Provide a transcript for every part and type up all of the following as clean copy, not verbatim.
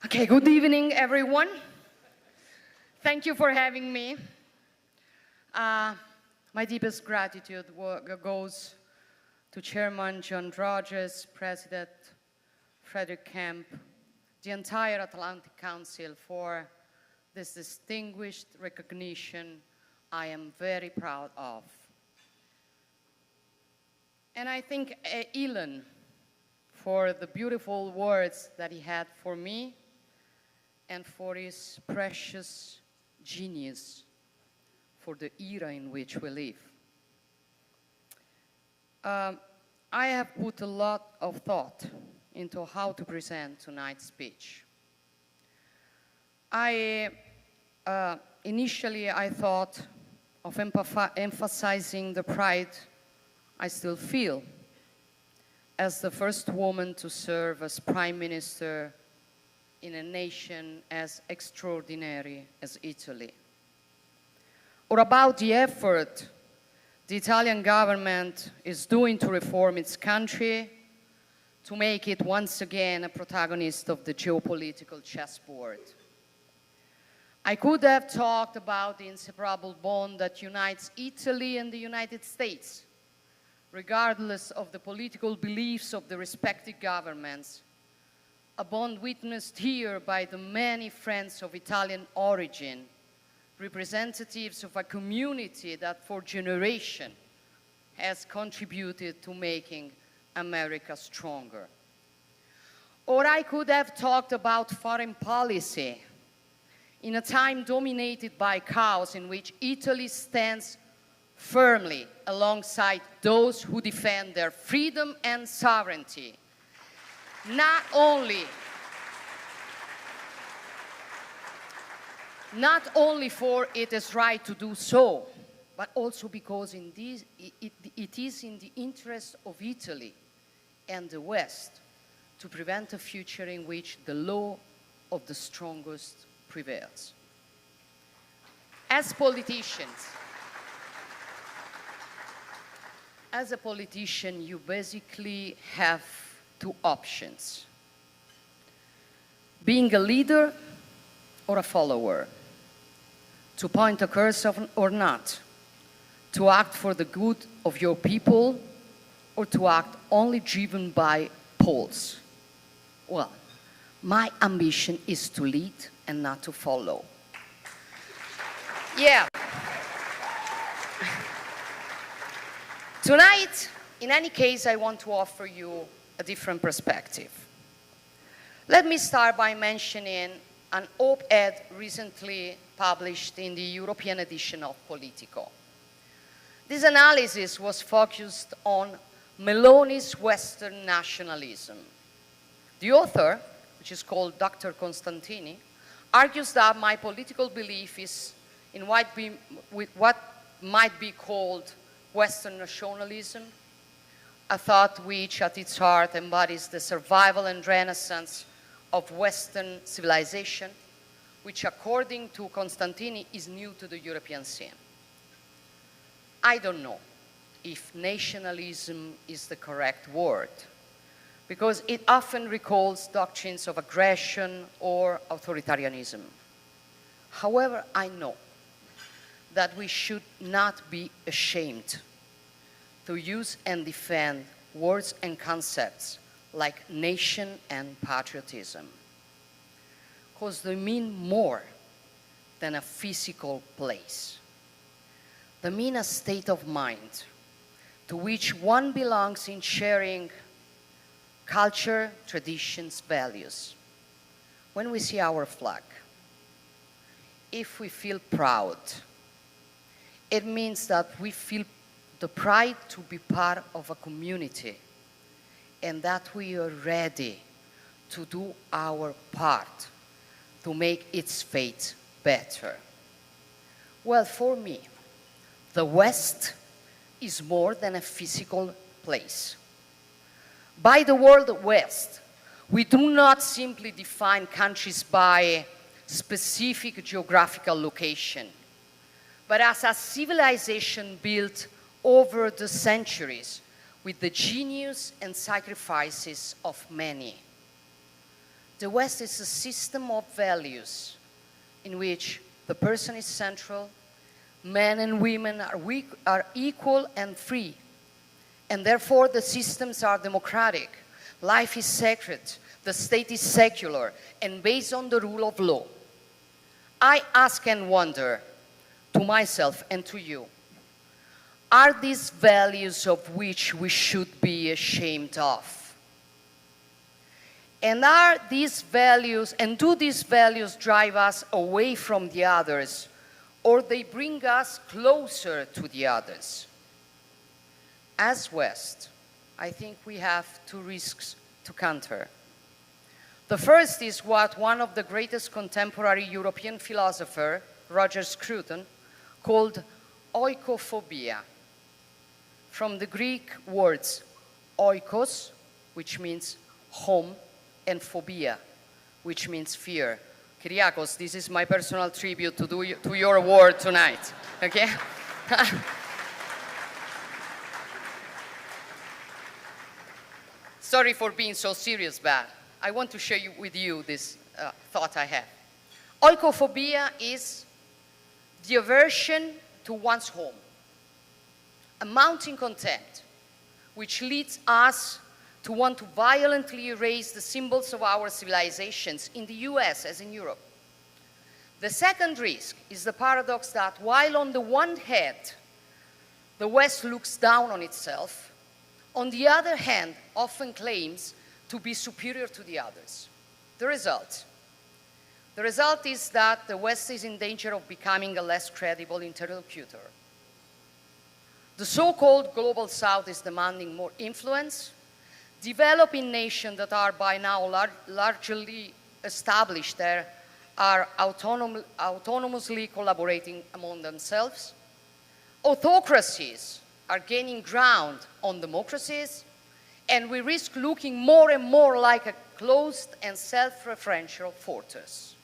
Okay, good evening, everyone. Thank you for having me. My deepest gratitude goes to Chairman John Rogers, President Frederick Kemp, the entire Atlantic Council for this distinguished recognition I am very proud of. And I thank Elon for the beautiful words that he had for me and for his precious genius for the era in which we live. I have put a lot of thought into how to present tonight's speech. Initially, I thought of emphasizing the pride I still feel as the first woman to serve as Prime Minister in a nation as extraordinary as Italy. Or about the effort the Italian government is doing to reform its country, to make it once again a protagonist of the geopolitical chessboard. I could have talked about the inseparable bond that unites Italy and the United States, regardless of the political beliefs of the respective governments, a bond witnessed here by the many friends of Italian origin, representatives of a community that for generations has contributed to making America stronger. Or I could have talked about foreign policy in a time dominated by chaos in which Italy stands firmly alongside those who defend their freedom and sovereignty, not only for it is right to do so, but also because it is in the interest of Italy and the West to prevent a future in which the law of the strongest prevails. As a politician, you basically have two options: being a leader or a follower, to point a curse or not, to act for the good of your people or to act only driven by polls. Well, my ambition is to lead and not to follow. Yeah. Tonight, in any case, I want to offer you a different perspective. Let me start by mentioning an op-ed recently published in the European edition of Politico. This analysis was focused on Meloni's Western nationalism. The author, which is called Dr. Constantini, argues that my political belief is in what might be called Western nationalism, a thought which at its heart embodies the survival and renaissance of Western civilization, which according to Constantini is new to the European scene. I don't know if nationalism is the correct word, because it often recalls doctrines of aggression or authoritarianism. However, I know that we should not be ashamed to use and defend words and concepts like nation and patriotism, because they mean more than a physical place. They mean a state of mind to which one belongs in sharing culture, traditions, values. When we see our flag, if we feel proud, it means that we feel the pride to be part of a community and that we are ready to do our part to make its fate better. Well, for me, the West is more than a physical place. By the word West, we do not simply define countries by specific geographical location, but as a civilization built over the centuries with the genius and sacrifices of many. The West is a system of values in which the person is central, men and women are equal and free, and therefore the systems are democratic. Life is sacred, the state is secular, and based on the rule of law. I ask and wonder to myself and to you, are these values of which we should be ashamed of? And are these values, and do these values drive us away from the others, or they bring us closer to the others? As West, I think we have two risks to counter. The first is what one of the greatest contemporary European philosophers, Roger Scruton, called oikophobia, from the Greek words oikos, which means home, and phobia, which means fear. Kyriakos, this is my personal tribute to your word tonight, okay? Sorry for being so serious, but I want to share with you this thought I have. Oikophobia is the aversion to one's home, a mounting contempt, which leads us to want to violently erase the symbols of our civilizations in the US as in Europe. The second risk is the paradox that while on the one hand, the West looks down on itself, on the other hand, often claims to be superior to the others. The result is that the West is in danger of becoming a less credible interlocutor. The so-called Global South is demanding more influence. Developing nations that are by now largely established there are autonomously collaborating among themselves. Autocracies are gaining ground on democracies, and we risk looking more and more like a closed and self-referential fortress.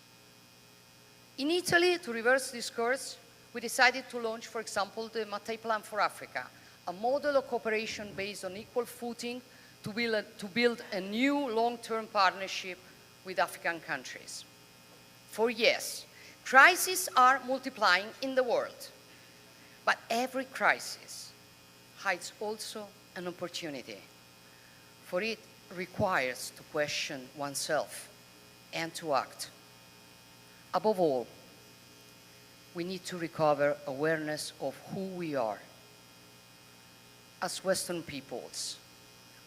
In Italy, to reverse this course, we decided to launch, for example, the Mattei Plan for Africa, a model of cooperation based on equal footing to build a new long-term partnership with African countries. For yes, crises are multiplying in the world, but every crisis hides also an opportunity, for it requires to question oneself and to act. Above all, we need to recover awareness of who we are. As Western peoples,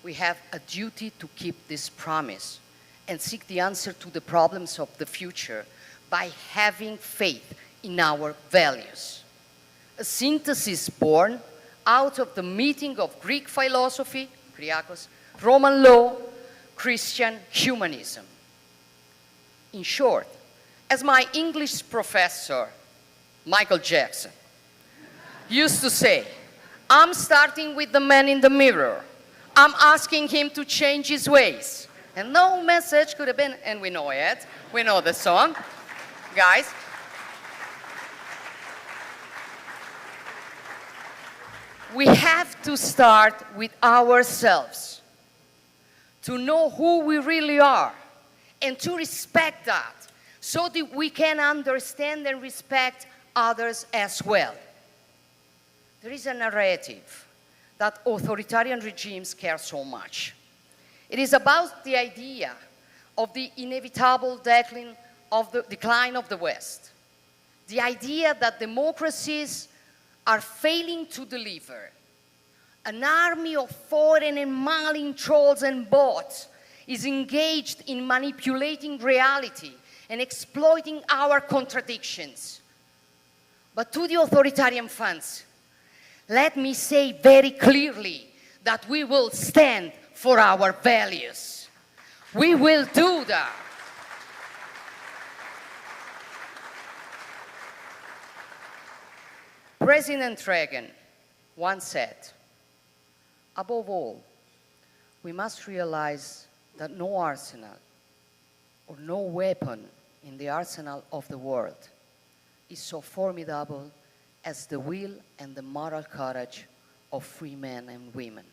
we have a duty to keep this promise and seek the answer to the problems of the future by having faith in our values. A synthesis born out of the meeting of Greek philosophy, Kyriakos, Roman law, Christian humanism. In short, as my English professor, Michael Jackson, used to say, I'm starting with the man in the mirror. I'm asking him to change his ways. And no message could have been, and we know it, we know the song. Guys, we have to start with ourselves, to know who we really are, and to respect that, so that we can understand and respect others as well. There is a narrative that authoritarian regimes care so much. It is about the idea of the inevitable decline of the West. The idea that democracies are failing to deliver. An army of foreign and malign trolls and bots is engaged in manipulating reality and exploiting our contradictions. But to the authoritarian funds, let me say very clearly that we will stand for our values. We will do that. President Reagan once said, above all, we must realize that no arsenal or no weapon in the arsenal of the world is so formidable as the will and the moral courage of free men and women.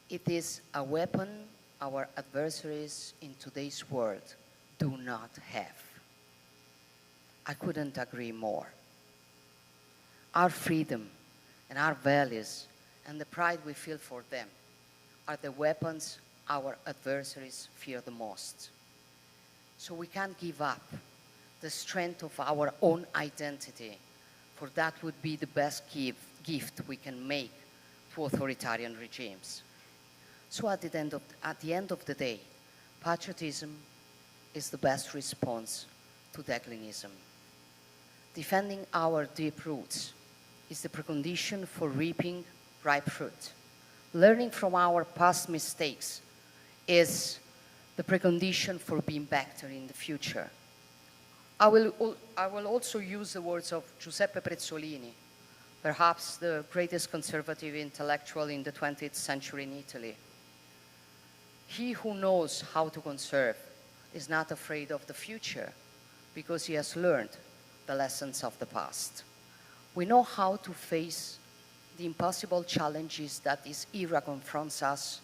It is a weapon our adversaries in today's world do not have. I couldn't agree more. Our freedom and our values and the pride we feel for them are the weapons our adversaries fear the most. So we can't give up the strength of our own identity, for that would be the best gift we can make to authoritarian regimes. So at the end of the day, patriotism is the best response to declinism. Defending our deep roots is the precondition for reaping ripe fruit. Learning from our past mistakes is the precondition for being better in the future. I will also use the words of Giuseppe Prezzolini, perhaps the greatest conservative intellectual in the 20th century in Italy. He who knows how to conserve is not afraid of the future because he has learned the lessons of the past. We know how to face the impossible challenges that this era confronts us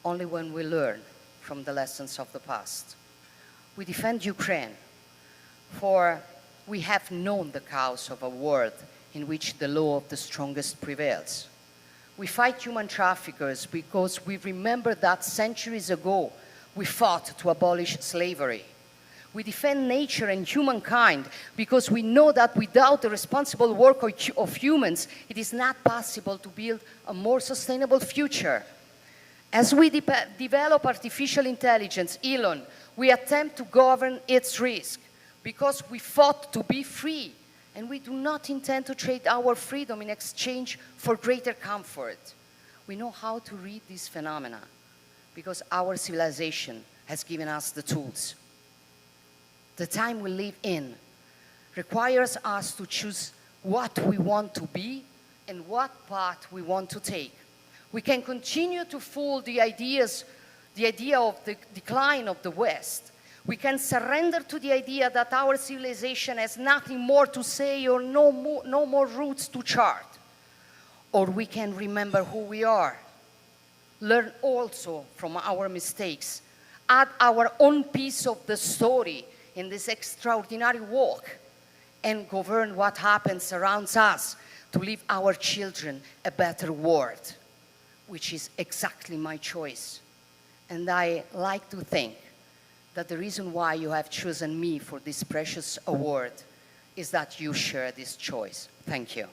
only when we learn from the lessons of the past. We defend Ukraine, for we have known the chaos of a world in which the law of the strongest prevails. We fight human traffickers because we remember that centuries ago we fought to abolish slavery. We defend nature and humankind because we know that without the responsible work of humans, it is not possible to build a more sustainable future. As we develop artificial intelligence, Elon, we attempt to govern its risk because we fought to be free, and we do not intend to trade our freedom in exchange for greater comfort. We know how to read these phenomena because our civilization has given us the tools. The time we live in requires us to choose what we want to be and what path we want to take. We can continue to fool the idea of the decline of the West. We can surrender to the idea that our civilization has nothing more to say or no more routes to chart. Or we can remember who we are, learn also from our mistakes, add our own piece of the story in this extraordinary walk, and govern what happens around us to leave our children a better world, which is exactly my choice. And I like to think that the reason why you have chosen me for this precious award is that you share this choice. Thank you.